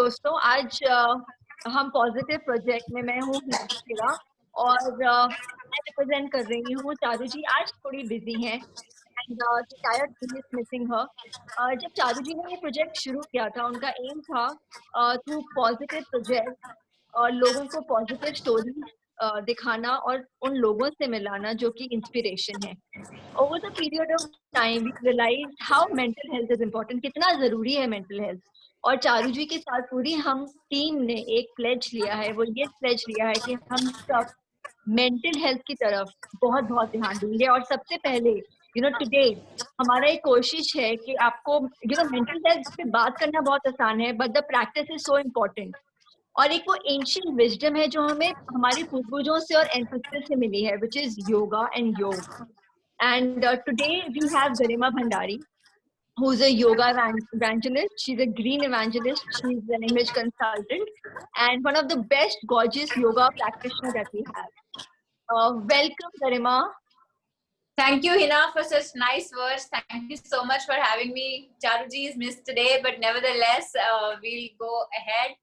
दोस्तों, आज हम पॉजिटिव प्रोजेक्ट में मैं हूँ हिरा और मैं रिप्रेजेंट कर रही हूँ चारू जी। आज थोड़ी बिजी हैं एंड टायर्ड इज मिसिंग हर। जब चारू जी ने ये प्रोजेक्ट शुरू किया था, उनका एम था थ्रू पॉजिटिव प्रोजेक्ट लोगों को पॉजिटिव स्टोरी दिखाना और उन लोगों से मिलाना जो कि इंस्पिरेशन है। Over the period of time we realise how mental health is important, कितना जरूरी है मेंटल हेल्थ। और चारू जी के साथ पूरी हम टीम ने एक प्लेज लिया है, वो ये प्लेज लिया है कि हम सब मेंटल हेल्थ की तरफ बहुत बहुत ध्यान देंगे। और सबसे पहले टुडे हमारा एक कोशिश है कि आपको मेंटल हेल्थ पे बात करना बहुत आसान है, but the practice is so important. और एक वो एंशियंट विजडम है जो हमें हमारे पूर्वजों से और एंसेस्टर्स से मिली है, विच इज योगा एंड योग। And today we have Garima Bhandari, who's a yoga evangelist. She's a green evangelist. She's an image consultant and one of the best gorgeous yoga practitioners that we have. Welcome, Garima. Thank you, Hina, for such nice words. Thank you so much for having me. Charuji is missed today, but nevertheless, we'll go ahead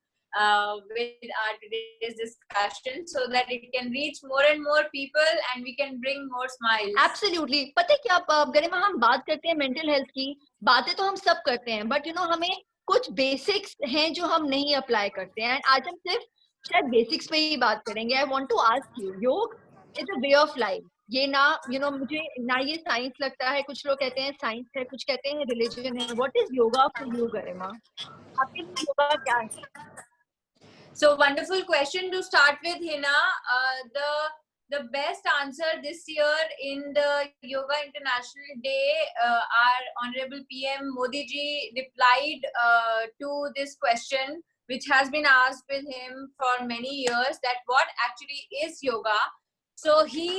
with our today's discussion so that it can reach more and more people and we can bring more smiles. Absolutely. पता है क्या गरिमा, हम बात करते हैं mental health की, बातें तो हम सब करते हैं, बट हमें कुछ बेसिक्स हैं जो हम नहीं अप्लाई करते हैं। आज हम सिर्फ शायद बेसिक्स पे ही बात करेंगे। I want to ask you, yoga is a way of life. ये ना मुझे ना ये साइंस लगता है, कुछ लोग कहते हैं साइंस है, कुछ कहते हैं रिलीजन है। What is yoga for you, Garima? आपके लिए योगा क्या है? So wonderful question to start with, Hina. The best answer this year in the Yoga International Day, our Honorable PM Modi ji replied to this question, which has been asked with him for many years, that what actually is yoga. So he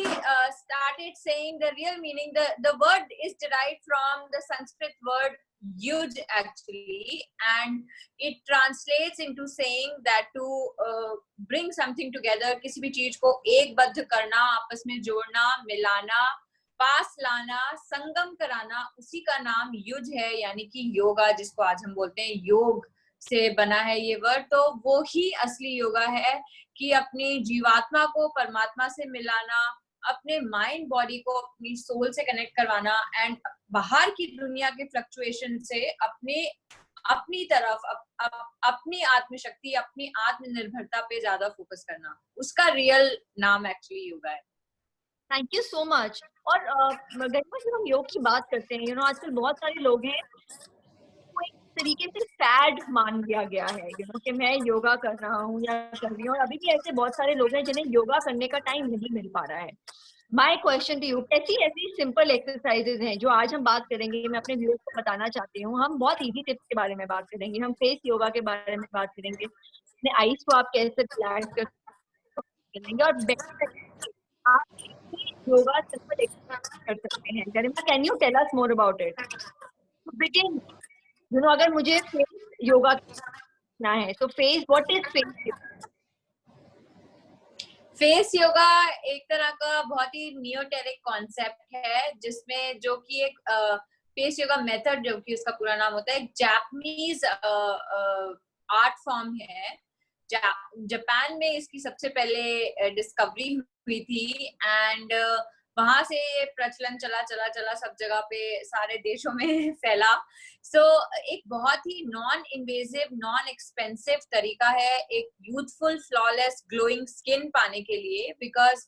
started saying the real meaning. The word is derived from the Sanskrit word yuj actually, and it translates into saying that to bring something together, किसी भी चीज को एकबद्ध करना, आपस में जोड़ना, मिलाना, पास लाना, संगम कराना, उसी का नाम युज है, यानी कि योगा, जिसको आज हम बोलते हैं योग से बना है ये वर्ड। तो वो ही असली योगा है कि अपनी जीवात्मा को परमात्मा से मिलाना, अपने माइंड बॉडी को अपनी सोल से कनेक्ट करवाना एंड बाहर की दुनिया के फ्लक्चुएशन से अपनी तरफ अपनी आत्मशक्ति, अपनी आत्मनिर्भरता पे ज्यादा फोकस करना, उसका रियल नाम एक्चुअली योगा है। Thank you so much. और गरिमा, जब हम योग की बात करते हैं, आजकल बहुत सारे लोग हैं, एक तरीके से फैड मान लिया गया है कि मैं योगा कर रहा हूँ या कर रही हूँ। और अभी भी ऐसे बहुत सारे लोग हैं जिन्हें योगा करने का टाइम नहीं मिल पा रहा है। माय क्वेश्चन टू यू, ऐसी सिंपल एक्सरसाइजेज हैं जो आज हम बात करेंगे, मैं अपने व्यूअर्स को बताना चाहती हूँ। हम बहुत इजी टिप्स के बारे में बात करेंगे, हम फेस योगा के बारे में बात करेंगे, अपने आईज को आप कैसे रिलैक्स करेंगे, और आप योगा सिंपल कर सकते हैं। Garima, can you tell us more about it? Begin, अगर मुझे फेस योगा करना है तो face, what is face yoga? Face yoga एक तरह का बहुत ही नियोटेरिक कॉन्सेप्ट है, जिसमें जो कि एक फेस योगा मेथड, जो कि उसका पूरा नाम होता है, जापानीज आर्ट फॉर्म है। जापान में इसकी सबसे पहले डिस्कवरी हुई थी एंड वहां से प्रचलन चला सब जगह पे, सारे देशों में फैला। सो एक बहुत ही नॉन इन्वेजिव, नॉन एक्सपेंसिव तरीका है एक यूथफुल, फ्लॉलेस, ग्लोइंग स्किन पाने के लिए। बिकॉज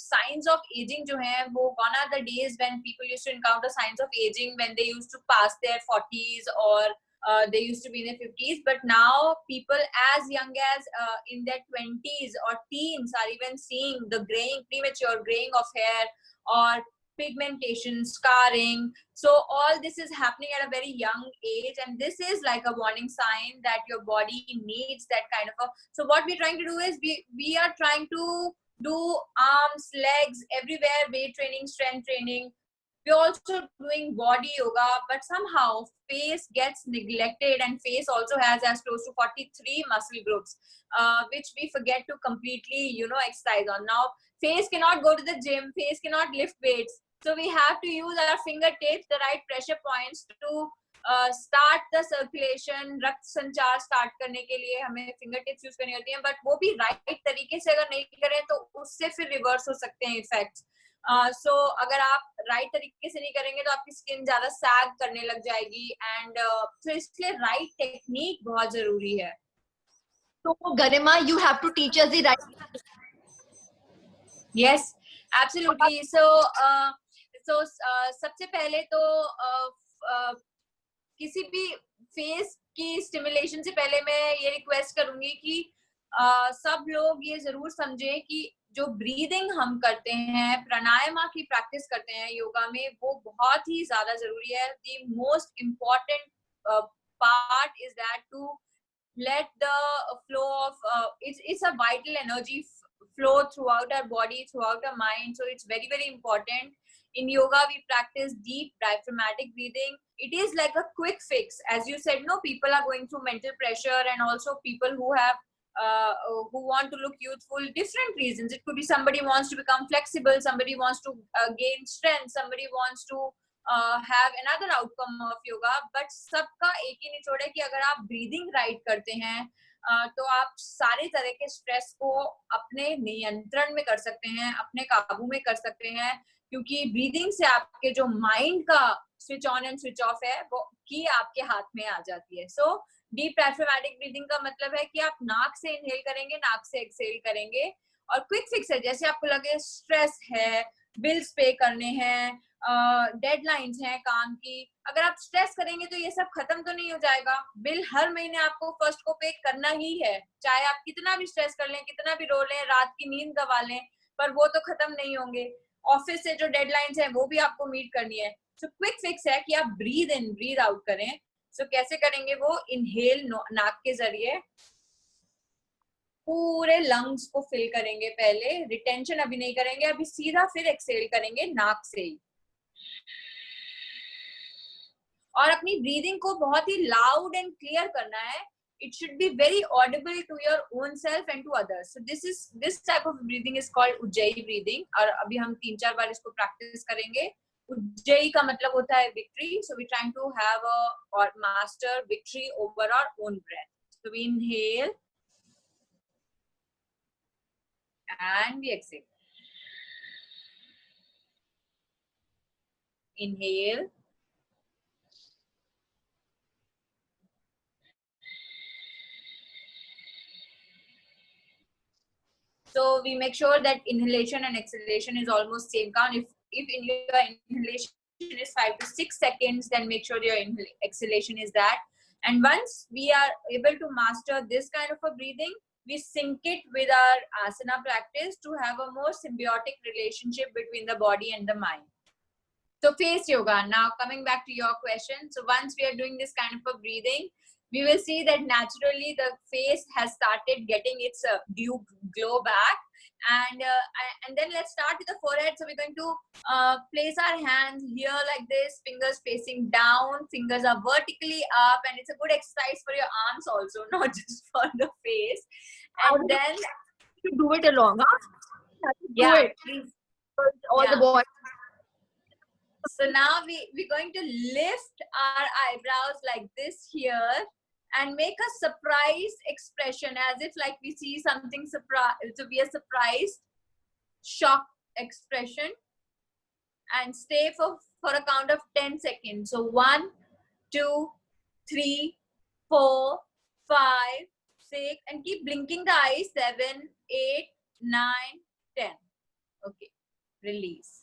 साइंस ऑफ एजिंग जो है वो, gone are the days when people used to encounter science of ageing when they used to pass their 40s or they used to be in their 50s, but now people as young as in their 20s or teens are even seeing the graying, premature graying of hair or pigmentation, scarring. So all this is happening at a very young age, and this is like a warning sign that your body needs that kind of a. So what we're trying to do is we are trying to do arms, legs, everywhere, weight training, strength training. We're also doing body yoga, but somehow face gets neglected, and face also has as close to 43 muscle groups, which we forget to completely, exercise on. Now, face cannot go to the gym, face cannot lift weights. So we have to use our fingertips, the right pressure points to start the circulation, रक्त संचार start करने के लिए हमें finger tips use करनी होती है, but वो भी राइट तरीके से अगर नहीं करें तो उससे फिर रिवर्स हो सकते हैं इफेक्ट्स. सो अगर आप राइट तरीके से नहीं करेंगे तो आपकी स्किन ज्यादा सैग करने लग जाएगी, एंड तो इसलिए राइट टेक्निक बहुत जरूरी है. तो गरिमा, you have to teach us the right. Yes, absolutely. So सबसे पहले तो किसी भी फेस की स्टिमुलेशन से पहले मैं ये रिक्वेस्ट करूंगी कि सब लोग ये जरूर समझें कि जो ब्रीदिंग हम करते हैं, प्राणायाम की प्रैक्टिस करते हैं योगा में, वो बहुत ही ज्यादा जरूरी है. The most important part is that to let the flow of it's a vital energy flow throughout our body, throughout our mind. So it's very, very important. In yoga we practice deep diaphragmatic breathing. It is like a quick fix, as you said. No, people are going through mental pressure, and also people who have who want to look youthful, different reasons. It could be somebody wants to become flexible, somebody wants to gain strength, somebody wants to have another outcome of yoga. But सबका एक ही निचोड़ है कि अगर आप breathing right करते हैं तो आप सारे तरह के स्ट्रेस को अपने नियंत्रण में कर सकते हैं, अपने काबू में कर सकते हैं, क्योंकि ब्रीदिंग से आपके जो माइंड का switch on and switch off है वो की आपके हाथ में आ जाती है. सो डीप डायफ्रागमेटिक ब्रीदिंग का मतलब है कि आप नाक से इनहेल करेंगे, नाक से एक्सहेल करेंगे. और क्विक फिक्स है, जैसे आपको लगे स्ट्रेस है, बिल्स पे करने हैं, डेडलाइंस हैं काम की, अगर आप स्ट्रेस करेंगे तो ये सब खत्म तो नहीं हो जाएगा. बिल हर महीने आपको फर्स्ट को पे करना ही है, चाहे आप कितना भी स्ट्रेस कर लें, कितना भी रो लें, रात की नींद गवा लें, पर वो तो खत्म नहीं होंगे. ऑफिस से जो डेडलाइंस हैं वो भी आपको मीट करनी है. सो क्विक फिक्स है कि आप ब्रीद इन ब्रीद आउट करें. सो कैसे करेंगे वो? इनहेल नाक के जरिए पूरे लंग्स को फिल करेंगे, पहले रिटेंशन अभी नहीं करेंगे, अभी सीधा फिर एक्सहेल करेंगे नाक से ही. और अपनी ब्रीदिंग को बहुत ही लाउड एंड क्लियर करना है. It should be very audible to your own self and to others. So this type of breathing is called Ujjayi breathing. और अभी हम 3-4 बार इसको प्रैक्टिस करेंगे. Ujjayi का मतलब होता है victory. So we're trying to have or master victory over our own breath. So we inhale and we exhale. Inhale. So we make sure that inhalation and exhalation is almost same count. If in your inhalation is 5 to 6 seconds, then make sure your exhalation is that. And once we are able to master this kind of a breathing, we sync it with our asana practice to have a more symbiotic relationship between the body and the mind. So face yoga. Now coming back to your question. So once we are doing this kind of a breathing, we will see that naturally the face has started getting its dew glow back. And then let's start with the forehead. So we're going to place our hands here like this, fingers facing down, fingers are vertically up, and it's a good exercise for your arms also, not just for the face. And then you do it along, huh? Yeah, please. All the boys. So now we're going to lift our eyebrows like this here and make a surprised expression, as if like we see something to be a surprised shock expression, and stay for a count of 10 seconds. So 1, 2, 3, 4, 5, 6, and keep blinking the eyes. 7, 8, 9, 10. Okay, release.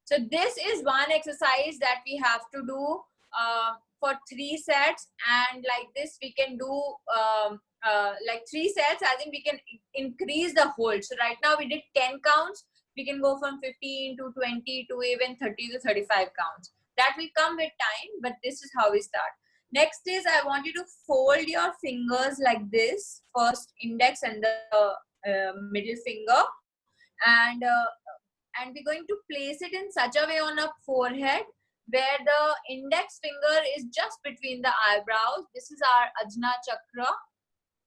So this is one exercise that we have to do for 3 sets, and like this we can do like 3 sets, as in we can increase the hold. So right now we did 10 counts, we can go from 15 to 20 to even 30 to 35 counts. That will come with time, but this is how we start. Next is, I want you to fold your fingers like this, first index and the middle finger, and we're going to place it in such a way on our forehead where the index finger is just between the eyebrows. This is our Ajna Chakra,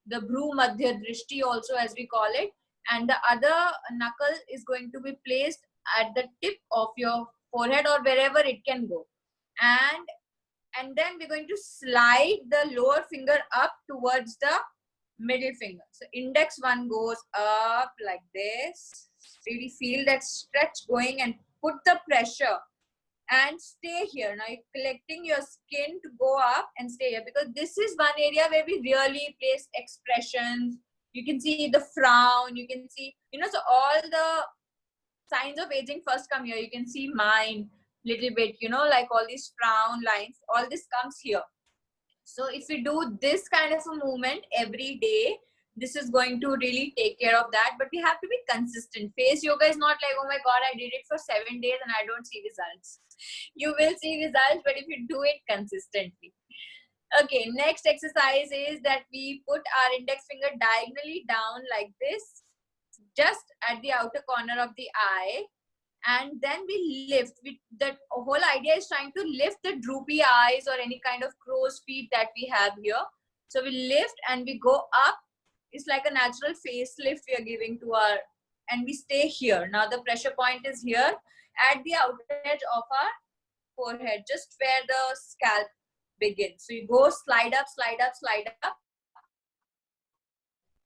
the Bhru Madhya Drishti also, as we call it, and the other knuckle is going to be placed at the tip of your forehead or wherever it can go. And and then we're going to slide the lower finger up towards the middle finger. So index one goes up like this. Really feel that stretch going and put the pressure and stay here. Now you're collecting your skin to go up and stay here, because this is one area where we really place expressions. You can see the frown, you can see, so all the signs of aging first come here. You can see mine little bit, like all these frown lines, all this comes here. So if we do this kind of a movement every day, this is going to really take care of that. But we have to be consistent. Face yoga is not like, oh my God, I did it for 7 days and I don't see results. You will see results, but if you do it consistently. Okay, next exercise is that we put our index finger diagonally down like this, just at the outer corner of the eye, and then we lift. The whole idea is trying to lift the droopy eyes or any kind of crow's feet that we have here. So we lift and we go up. It's like a natural facelift we are giving to our, and we stay here. Now the pressure point is here at the outer edge of our forehead, just where the scalp begins. So you go slide up, slide up, slide up,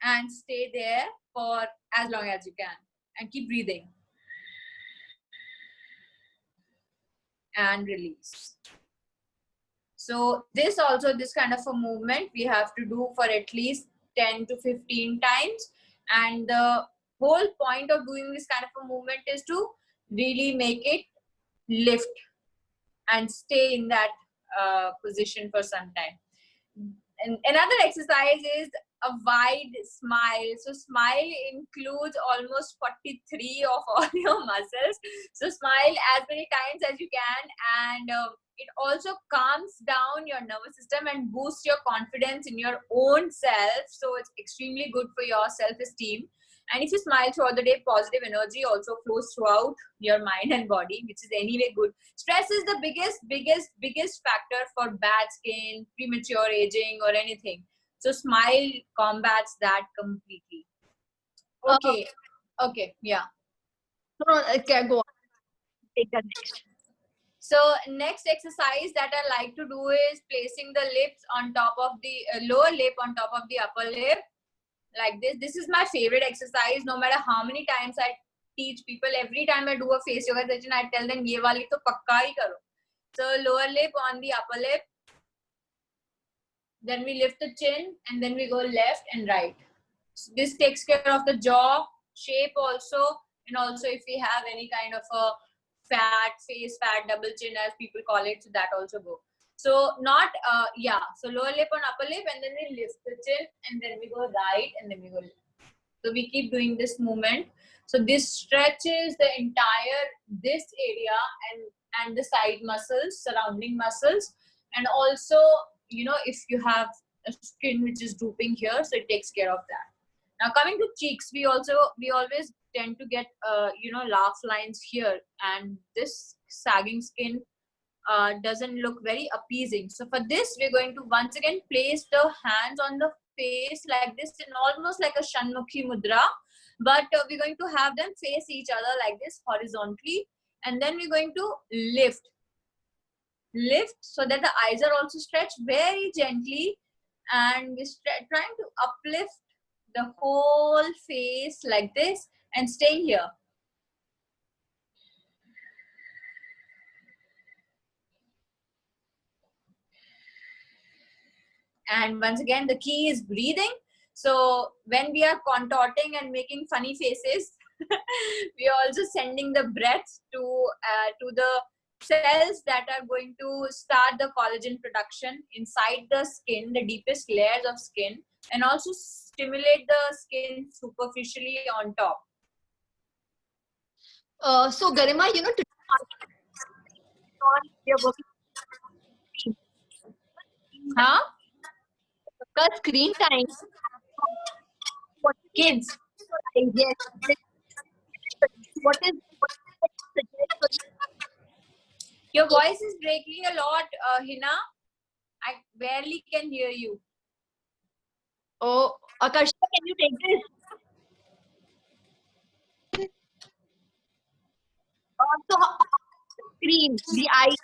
and stay there for as long as you can, and keep breathing. And release. So this kind of a movement we have to do for at least 10 to 15 times. And the whole point of doing this kind of a movement is to really make it lift and stay in that position for some time. And another exercise is a wide smile. So smile includes almost 43 of all your muscles. So smile as many times as you can, and it also calms down your nervous system and boosts your confidence in your own self. So it's extremely good for your self-esteem. And if you smile throughout the day, positive energy also flows throughout your mind and body, which is anyway good. Stress is the biggest factor for bad skin, premature aging, or anything. So smile combats that completely. Okay. Okay. Yeah. Okay, go on. Take the next. So next exercise that I like to do is placing the lips on top of the lower lip on top of the upper lip. Like this. This is my favorite exercise. No matter how many times I teach people, every time I do a face yoga session, I tell them, "Ye wali to pakka hi karo." So lower lip on the upper lip. Then we lift the chin, and then we go left and right. So this takes care of the jaw shape also, and also if we have any kind of a fat face, fat double chin as people call it, so that also go. So not so lower lip on upper lip, and then we lift the chin, and then we go right, and then we go left. So we keep doing this movement. So this stretches the entire this area and the side muscles, surrounding muscles, and also if you have a skin which is drooping here, so it takes care of that. Now coming to cheeks, we always tend to get laugh lines here, and this sagging skin doesn't look very appeasing. So for this, we're going to once again place the hands on the face like this, in almost like a Shanmukhi mudra, but we're going to have them face each other like this horizontally, and then we're going to lift so that the eyes are also stretched very gently, and we're trying to uplift the whole face like this and stay here. And once again, the key is breathing. So when we are contorting and making funny faces, we are also sending the breath to the cells that are going to start the collagen production inside the skin, the deepest layers of skin, and also stimulate the skin superficially on top. So Garima, today we are working. Huh? Because screen time. What Kids. Yes. What is Your voice is breaking a lot, Hina. I barely can hear you. Oh, Akarsha, can you take this? So screen, the eye.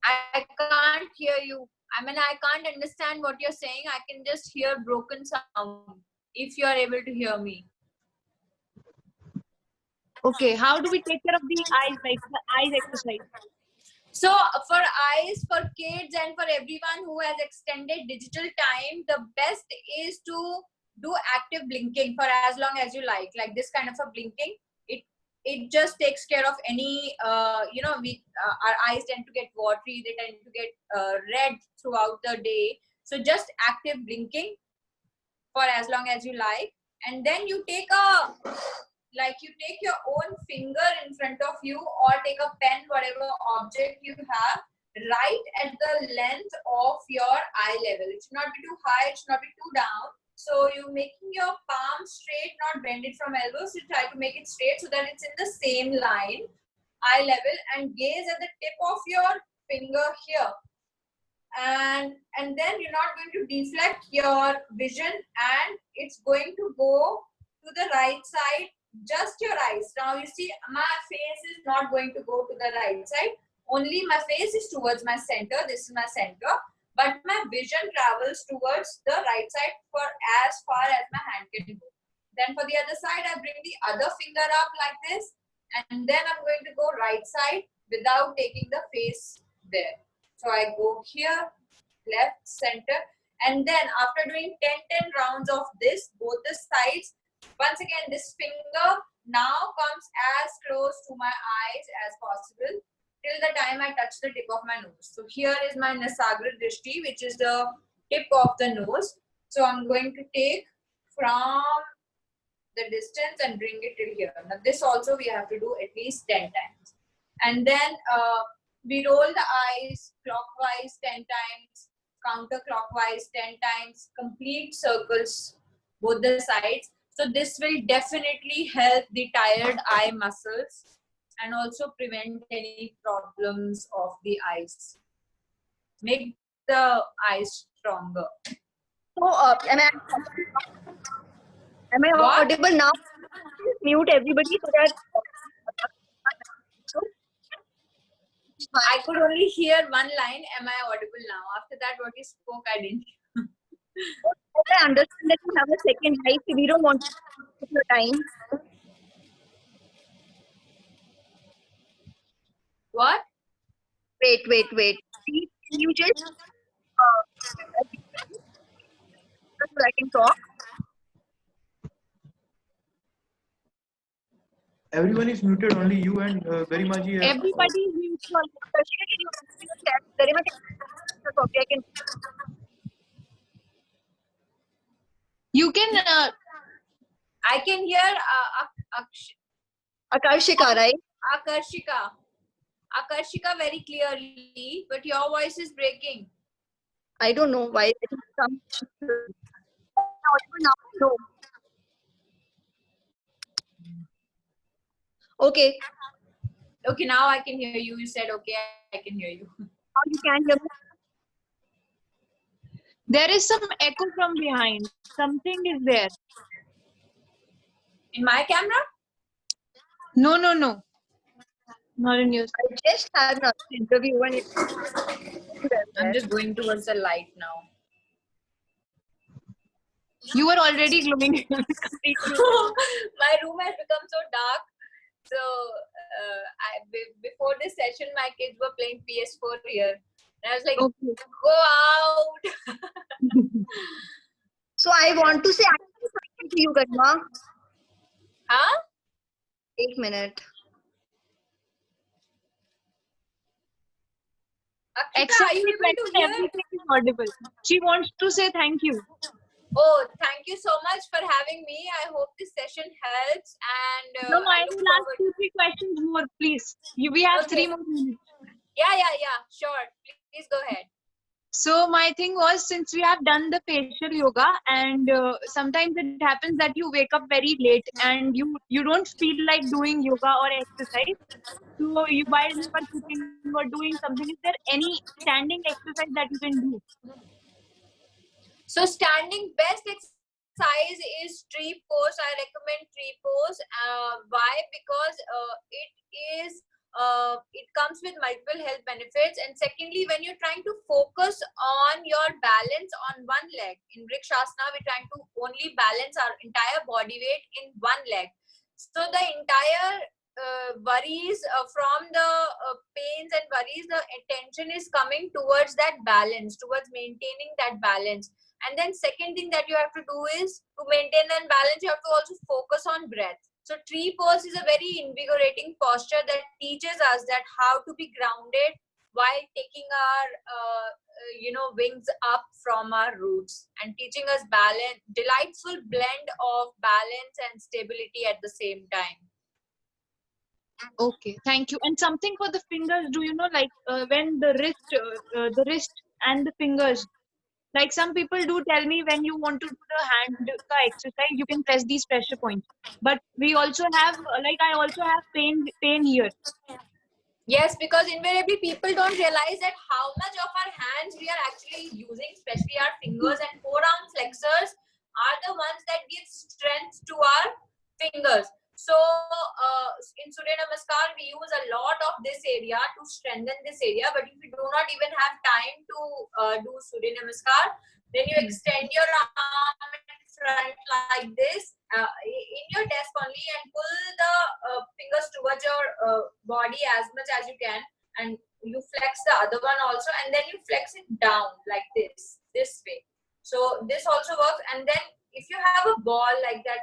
I can't hear you. I mean, I can't understand what you're saying. I can just hear broken sound. If you are able to hear me. Okay, how do we take care of the eyes, like the eyes exercise? So for eyes, for kids, and for everyone who has extended digital time, the best is to do active blinking for as long as you like this kind of a blinking. It just takes care of any we our eyes tend to get watery, they tend to get red throughout the day. So just active blinking for as long as you like, and then you take your own finger in front of you, or take a pen, whatever object you have, right at the length of your eye level. It should not be too high, it should not be too down. So you're making your palm straight, not bend it from elbows. You try to make it straight so that it's in the same line, eye level, and gaze at the tip of your finger here. And then you're not going to deflect your vision, and it's going to go to the right side, just your eyes. Now you see my face is not going to go to the right side, only my face is towards my center. This is my center, but my vision travels towards the right side for as far as my hand can go. Then for the other side, I bring the other finger up like this, and then I'm going to go right side without taking the face there. So I go here, left, center, and then after doing 10 rounds of this, both the sides, once again this finger now comes as close to my eyes as possible till the time I touch the tip of my nose. So here is my Nasagra Drishti, which is the tip of the nose. So I'm going to take from the distance and bring it till here. Now this also we have to do at least 10 times. And then we roll the eyes clockwise 10 times, counterclockwise 10 times, complete circles, both the sides. So this will definitely help the tired eye muscles and also prevent any problems of the eyes. Make the eyes stronger. So, am I audible now? Mute everybody so that. I could only hear one line. Am I audible now? After that, what you spoke, I didn't. I understand that you have a second life. We don't want to take your time. What? Wait. Please, can you just so I can talk? Everyone is muted, only you and Garimaji. Everybody is muted. Darshika, can you chat? Garima, copy. I can. You can. I can hear Akarshika, right? Akarshika very clearly, but your voice is breaking. I don't know why. I think some. No. Okay. Okay, now I can hear you. You said okay, I can hear you. Now you can hear me. There is some echo from behind. Something is there. In my camera? No. Not in yours. I just had an interview and it. I'm just going towards the light now. You were already glowing. My room has become so dark. So before this session, my kids were playing PS4 here. And I was like, Okay. Go out. So I want to say thank you to you, Garima. Huh? 1 minute. Akshita, are you able to hear? Everything is audible. She wants to say thank you. Oh, thank you so much for having me. I hope this session helps. And No, I will ask 2-3 questions more, please. We have 3 more minutes. Yeah. Sure. Please go ahead. So my thing was, since we have done the facial yoga, and sometimes it happens that you wake up very late and you don't feel like doing yoga or exercise. So while you are cooking or doing something, is there any standing exercise that you can do? So standing best exercise is tree pose. I recommend tree pose. Why? Because it is it comes with multiple health benefits. And secondly, when you're trying to focus on your balance on one leg, in Vrikshasana, we're trying to only balance our entire body weight in one leg. So the entire worries from the pains and worries, the attention is coming towards that balance, towards maintaining that balance. And then second thing that you have to do is, to maintain that balance, you have to also focus on breath. So tree pose is a very invigorating posture that teaches us that how to be grounded while taking our wings up from our roots, and teaching us balance, delightful blend of balance and stability at the same time. Okay, thank you. And something for the fingers, do you know, like when the wrist and the fingers, like some people do tell me when you want to do the hand exercise, you can press these pressure points. But we also have, like I also have pain here. Yes, because invariably people don't realize that how much of our hands we are actually using, especially our fingers, and forearm flexors are the ones that give strength to our fingers. So in Surya Namaskar, we use a lot of this area to strengthen this area. But if you do not even have time to do Surya Namaskar, then you extend your arm in front like this in your desk only, and pull the fingers towards your body as much as you can, and you flex the other one also, and then you flex it down like this way. So this also works. And then if you have a ball like that,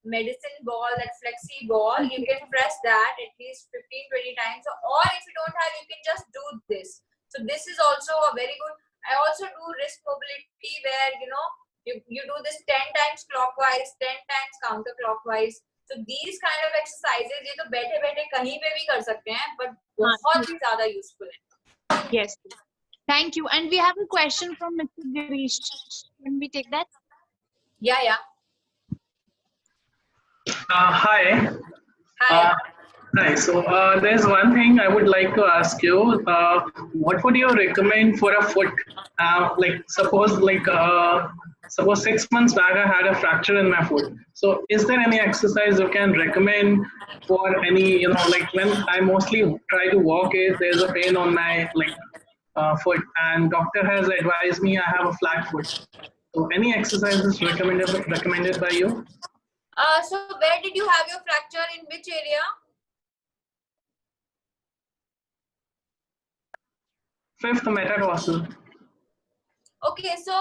medicine ball, that flexi ball, you can press that at least 15-20 times. Or if you don't have, you can just do this. So this is also a very good. I also do wrist mobility, where you do this 10 times clockwise, 10 times counterclockwise. So these kind of exercises, ये तो बैठे बैठे कहीं पे भी कर सकते हैं, but बहुत ही ज़्यादा useful है. Yes, thank you. And we have a question from Mr. Girish. Can we take that? Yeah. Hi. Hi. Hi. So there's one thing I would like to ask you. What would you recommend for a foot? Suppose 6 months back I had a fracture in my foot. So is there any exercise you can recommend for any, like when I mostly try to walk, there's a pain on my foot, and doctor has advised me I have a flat foot. So any exercises recommended by you? So where did you have your fracture? In which area? Fifth metatarsal. Okay, so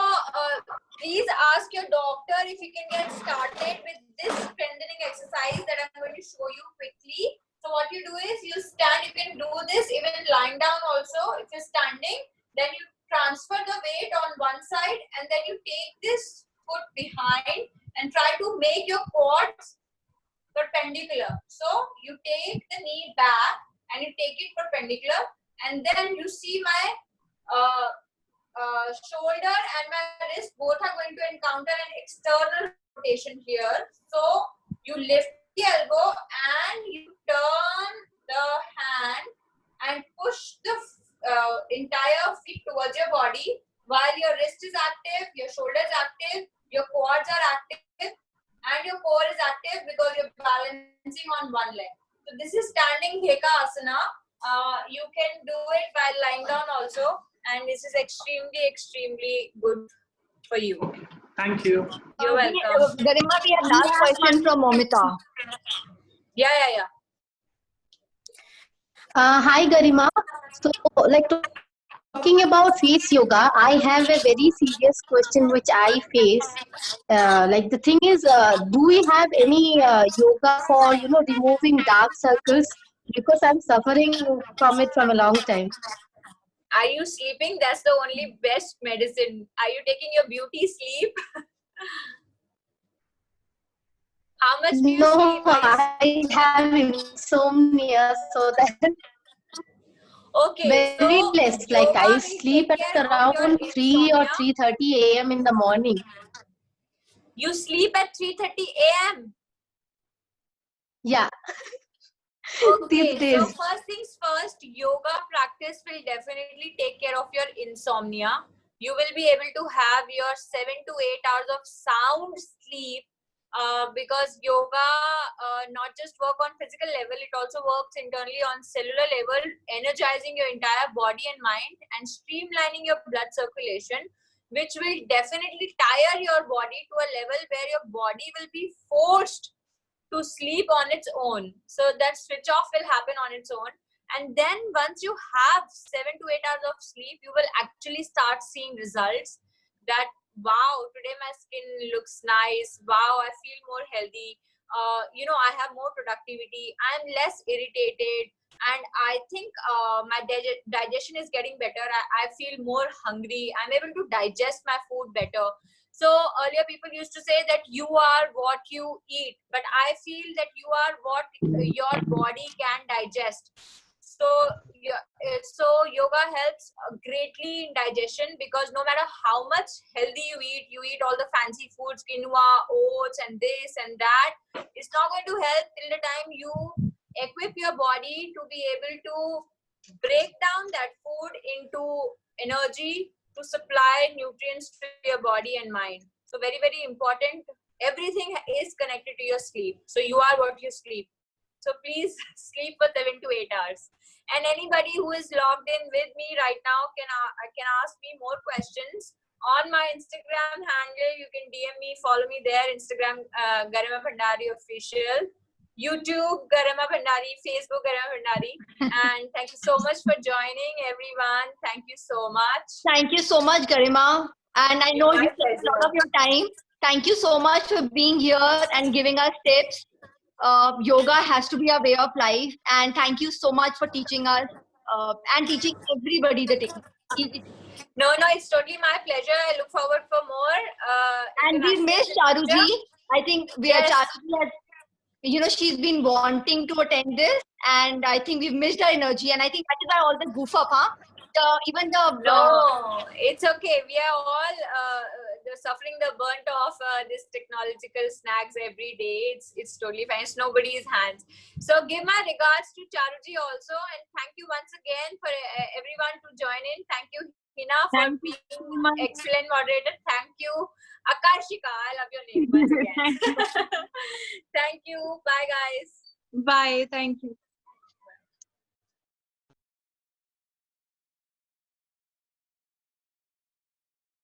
please ask your doctor if you can get started with this strengthening exercise that I'm going to show you quickly. So what you do is you stand, you can do this even lying down also. If you're standing, then you transfer the weight on one side, and then you take this foot behind and try to make your quads perpendicular. So you take the knee back and you take it perpendicular, and then you see my shoulder and my wrist both are going to encounter an external rotation here. So you lift the elbow and you turn the hand and push the entire feet towards your body, while your wrist is active, your shoulder is active, your quads are active, and your core is active because you're balancing on one leg. So this is standing Dheka Asana. You can do it while lying down also, and this is extremely good for you. Thank you. You're welcome. Garima, we have last question from Momita. Yeah. Hi Garima. So talking about face yoga, I have a very serious question which I face. The thing is, do we have any yoga for removing dark circles? Because I'm suffering from it from a long time. Are you sleeping? That's the only best medicine. Are you taking your beauty sleep? How much do you sleep? I have insomnia, so that okay, very so less. Like I sleep at around 3 or 3:30 a.m. in the morning. You sleep at 3:30 a.m. Yeah. Okay, so first things first, yoga practice will definitely take care of your insomnia. You will be able to have your 7 to 8 hours of sound sleep because yoga not just work on physical level, it also works internally on cellular level, energizing your entire body and mind and streamlining your blood circulation, which will definitely tire your body to a level where your body will be forced to sleep on its own. So that switch off will happen on its own. And then once you have 7 to 8 hours of sleep, you will actually start seeing results that, wow, today my skin looks nice. Wow, I feel more healthy. I have more productivity. I'm less irritated. And I think my digestion is getting better. I feel more hungry. I'm able to digest my food better. So earlier people used to say that you are what you eat, but I feel that you are what your body can digest. So yoga helps greatly in digestion, because no matter how much healthy you eat all the fancy foods, quinoa, oats, and this and that, it's not going to help till the time you equip your body to be able to break down that food into energy to supply nutrients to your body and mind. So very, very important. Everything is connected to your sleep. So you are what you sleep. So please sleep for 7 to 8 hours. And anybody who is logged in with me right now can ask me more questions on my Instagram handle. You can DM me, follow me there. Instagram, Garima Bhandari Official. YouTube, Garima Bhandari. Facebook, Garima Bhandari. And thank you so much for joining, everyone. Thank you so much. Thank you so much, Garima. And I know you spent a lot of your time. Thank you so much for being here and giving us tips. Yoga has to be a way of life. And thank you so much for teaching us and teaching everybody the technique. No, it's totally my pleasure. I look forward for more. And we missed Charuji. I think Charuji has, she's been wanting to attend this, and I think we've missed her energy. And I think that is why all the goof up, huh? No, it's okay. We are all suffering the burnt of this technological snacks every day. It's totally fine. It's nobody's hands. So give my regards to Charuji also, and thank you once again for everyone to join in. Thank you, Hina, for being excellent moderator. Thank you, Akashika. I love your name once again. Thank you. Bye, guys. Bye. Thank you.